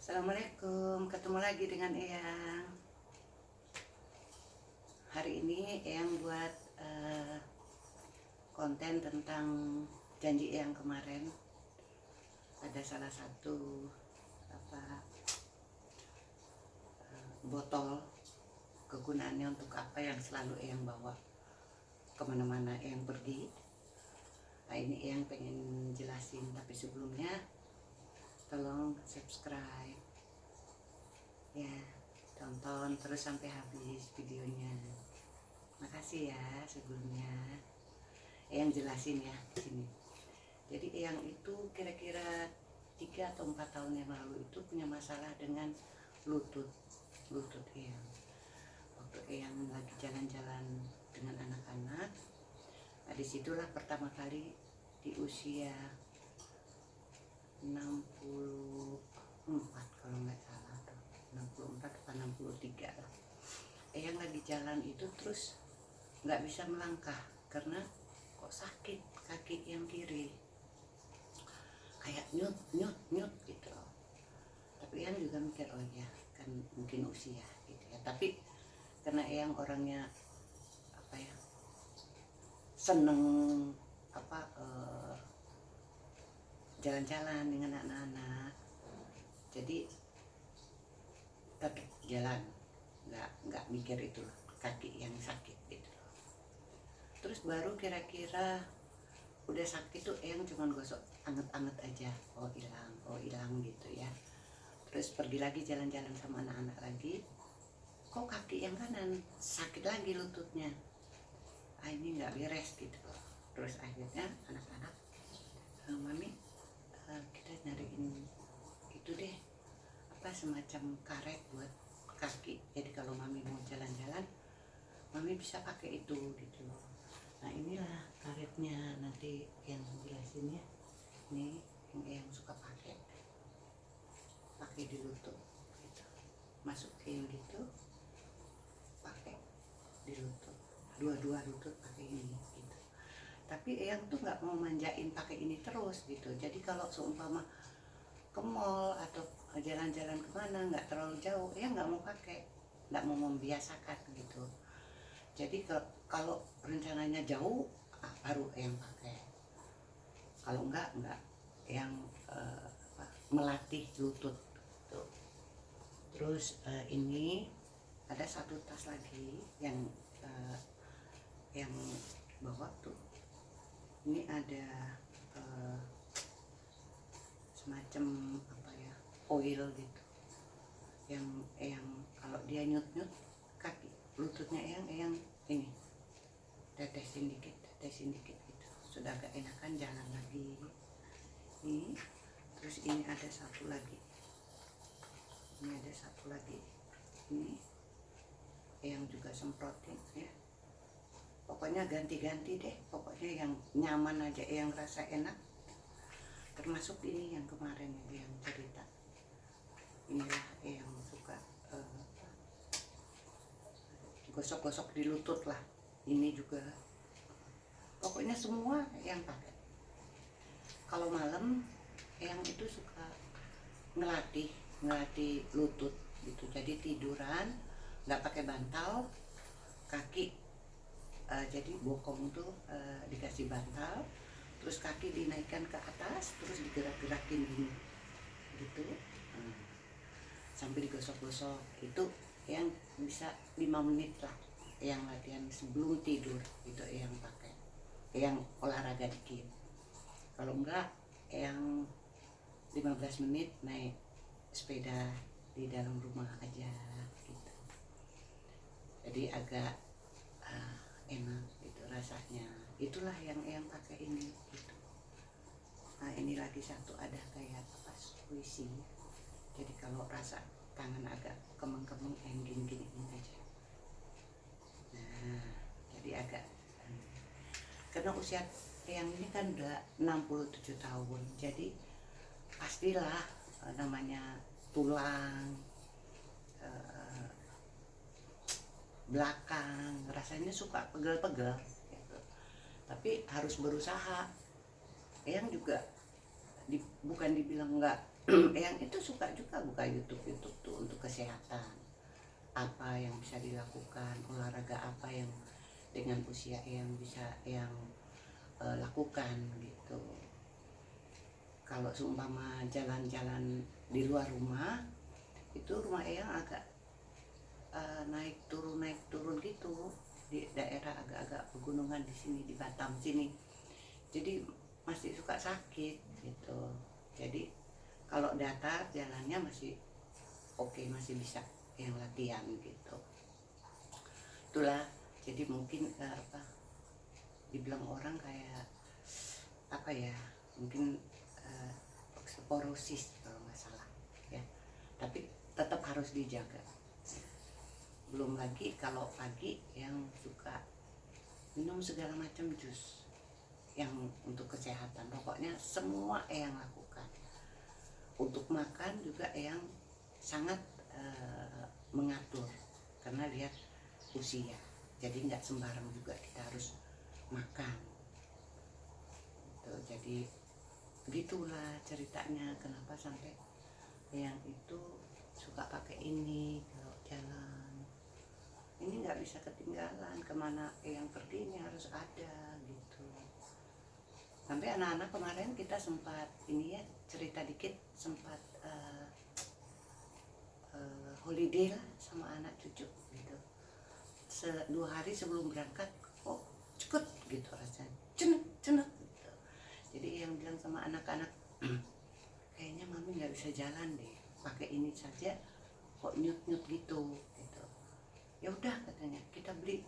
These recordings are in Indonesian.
Assalamualaikum, ketemu lagi dengan Eyang. Hari ini Eyang buat konten tentang janji Eyang kemarin. Ada salah satu botol, kegunaannya untuk apa yang selalu Eyang bawa kemana-mana Eyang pergi. Nah, ini Eyang pengen jelasin, tapi sebelumnya tolong subscribe ya, tonton terus sampai habis videonya. Makasih ya sebelumnya. Eyang jelasin ya di sini. Jadi Eyang itu kira-kira 3 atau 4 tahun yang lalu itu punya masalah dengan lutut Eyang. Waktu Eyang lagi jalan-jalan dengan anak-anak, nah disitulah pertama kali di usia 64 kalau nggak salah, 64 atau 63 lah. Eyang lagi jalan itu terus nggak bisa melangkah karena kok sakit kaki yang kiri, kayak nyut gitu. Tapi Eyang juga mikir, oh ya kan mungkin usia gitu ya. Tapi karena Eyang orangnya seneng jalan-jalan dengan anak-anak, jadi tetap jalan, nggak mikir itu kaki yang sakit gitu. Terus baru kira-kira udah sakit tuh Eyang cuma gosok anget-anget aja, oh hilang gitu ya. Terus pergi lagi jalan-jalan sama anak-anak lagi, kok kaki yang kanan sakit lagi lututnya. Ini nggak beres gitu loh. Terus akhirnya anak-anak, mami kita nyariin itu deh, semacam karet buat kaki. Jadi kalau mami mau jalan-jalan, mami bisa pakai itu gitu. Nah inilah karetnya, nanti yang jelasin ya. Ini yang suka pakai di lutut gitu. Masukin gitu, pakai di lutut, dua lutut pakai ini gitu. Tapi Eyang tuh nggak mau manjain pakai ini terus gitu. Jadi kalau seumpama ke mall atau jalan-jalan kemana nggak terlalu jauh, Eyang nggak mau pakai, nggak mau membiasakan gitu. Jadi kalau rencananya jauh, baru Eyang pakai. Kalau enggak yang melatih lutut tuh. Terus ini ada satu tas lagi yang bawa tuh. Ini ada semacam oil gitu, yang kalau dia nyut kaki lututnya Eyang ini tetesin dikit gitu, sudah agak enakan jalan lagi. Ini terus ini ada satu lagi, ini Eyang juga semprotin ya. Pokoknya ganti-ganti deh, pokoknya yang nyaman aja, yang rasa enak. Termasuk ini yang kemarin yang cerita, inilah yang suka gosok-gosok di lutut lah. Ini juga pokoknya semua yang pakai. Kalau malam yang itu suka ngelatih lutut gitu. Jadi tiduran nggak pakai bantal, kaki jadi bokong tuh dikasih bantal, terus kaki dinaikkan ke atas, terus digerak-gerakin gini gitu, sambil digosok-gosok. Itu yang bisa 5 menit lah, yang latihan sebelum tidur itu yang pakai, yang olahraga dikit. Kalau enggak yang 15 menit naik sepeda di dalam rumah aja gitu. Jadi agak enak gitu rasanya. Itulah yang pakai ini gitu. Nah ini lagi satu, ada kayak puisi. Jadi kalau rasa tangan agak kemeng-kemeng, yang gini-gini aja. Nah jadi agak karena usia yang ini kan udah 67 tahun, jadi pastilah namanya tulang belakang rasanya suka pegel-pegel gitu. Tapi harus berusaha. Eyang juga bukan dibilang nggak Eyang itu suka juga buka YouTube tuh untuk kesehatan, apa yang bisa dilakukan, olahraga apa yang dengan usia yang bisa yang lakukan gitu. Kalau seumpama jalan-jalan di luar rumah, itu rumah Eyang agak naik turun gitu di daerah agak-agak pegunungan di sini di Batam sini. Jadi masih suka sakit gitu. Jadi kalau datar jalannya masih oke, masih bisa yang latihan gitu. Itulah jadi mungkin apa dibilang orang kayak apa ya, mungkin osteoporosis kalau nggak salah ya, tapi tetap harus dijaga. Belum lagi kalau pagi yang suka minum segala macam jus yang untuk kesehatan, pokoknya semua yang lakukan. Untuk makan juga yang sangat mengatur karena lihat usia, jadi nggak sembarang juga kita harus makan gitu. Jadi begitulah ceritanya kenapa sampai yang itu suka pakai ini kalau jalan. Ini nggak bisa ketinggalan, kemana yang pergi ini harus ada gitu. Sampai anak-anak kemarin kita sempat ini ya, cerita dikit, sempat holiday lah sama anak cucu gitu. 2 hari sebelum berangkat, oh cepet gitu rasanya, cenet gitu. Jadi yang bilang sama anak-anak, kayaknya mami nggak bisa jalan deh, pakai ini saja kok nyut gitu. Ya udah katanya, kita beli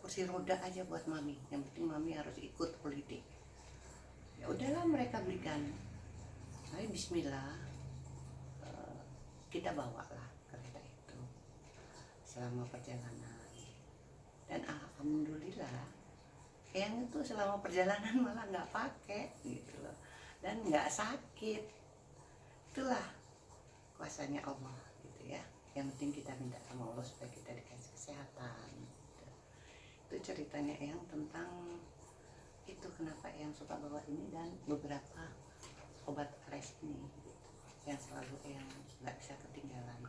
kursi roda aja buat mami, yang penting mami harus ikut politik. Ya udahlah mereka belikan. Tapi bismillah, kita bawalah kereta itu selama perjalanan. Dan alhamdulillah yang itu selama perjalanan malah nggak pakai gitu loh, dan nggak sakit. Itulah kuasanya Allah gitu ya. Yang penting kita minta sama Allah supaya kita dikasih kesehatan gitu. Itu ceritanya yang tentang itu kenapa yang suka bawa ini dan beberapa obat ales ini gitu, yang selalu yang nggak bisa ketinggalan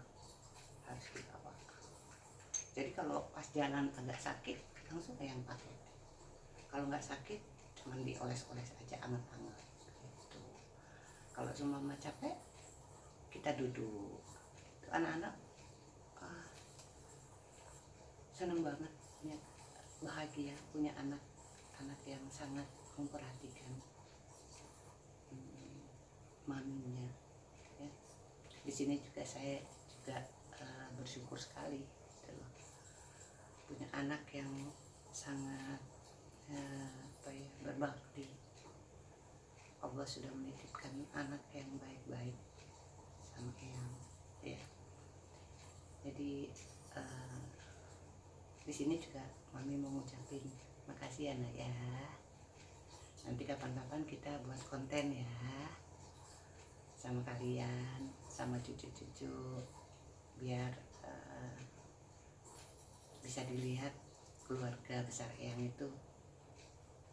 harus dibawa. Jadi kalau pas jalan agak sakit langsung yang pakai, kalau nggak sakit cuman dioles-oles aja anget-anget gitu. Kalau cuma capek kita duduk. Itu anak-anak seneng banget punya, bahagia punya anak yang sangat memperhatikan maminya ya. Di sini juga saya juga bersyukur sekali gitu loh, punya anak yang sangat berbakti. Allah sudah menitipkan anak yang baik-baik sama Eyang ya. Jadi di sini juga mami mau ngucapin makasih ya nak ya. Nanti kapan-kapan kita buat konten ya sama kalian, sama cucu-cucu, biar bisa dilihat keluarga besar Eyang itu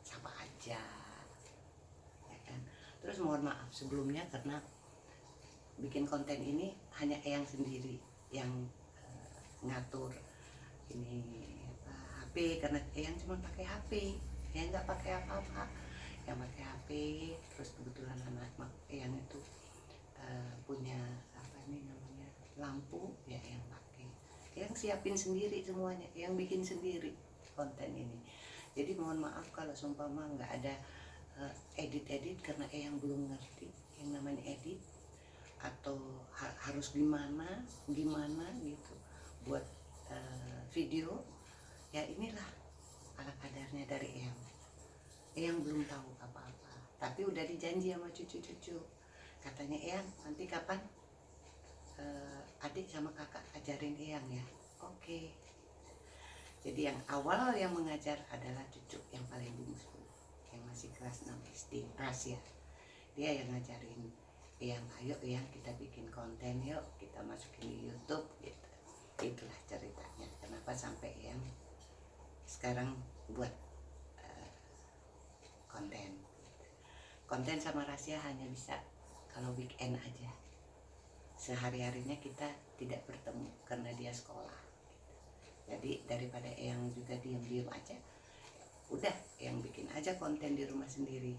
sama aja ya kan. Terus mohon maaf sebelumnya karena bikin konten ini hanya Eyang sendiri yang ngatur ini HP, karena Eyang cuma pakai HP, Eyang nggak pakai apa-apa, yang pakai HP. Terus kebetulan anak Eyang itu punya apa ini namanya lampu ya, yang pakai, yang siapin sendiri semuanya, yang bikin sendiri konten ini. Jadi mohon maaf kalau seumpama nggak ada edit karena Eyang belum ngerti yang namanya edit atau harus gimana gitu buat video ya. Inilah ala kadarnya dari Eyang belum tahu apa-apa, tapi udah dijanji sama cucu-cucu, katanya Eyang nanti kapan adik sama kakak ajarin Eyang ya. Oke. Jadi yang awal yang mengajar adalah cucu yang paling bungsu, yang masih kelas 6 SD, Rasya. Dia yang ngajarin Eyang, ayo Eyang kita bikin konten yuk, kita masukin di YouTube gitu. Itulah ceritanya kenapa sampai Eyang sekarang buat konten sama Rasya hanya bisa kalau weekend aja. Sehari-harinya kita tidak bertemu karena dia sekolah. Jadi daripada Eyang juga diam-diam aja, udah Eyang bikin aja konten di rumah sendiri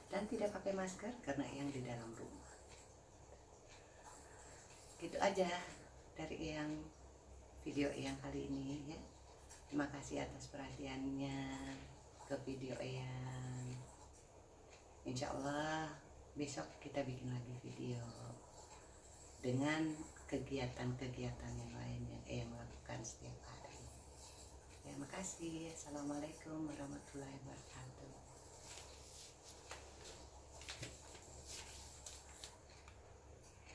dan tidak pakai masker karena Eyang di dalam rumah. Gitu aja dari Eyang, video Eyang kali ini ya. Terima kasih atas perhatiannya ke video Eyang. Insya Allah besok kita bikin lagi video dengan kegiatan-kegiatan yang lain yang Eyang lakukan setiap hari. Ya, makasih. Assalamualaikum warahmatullahi wabarakatuh.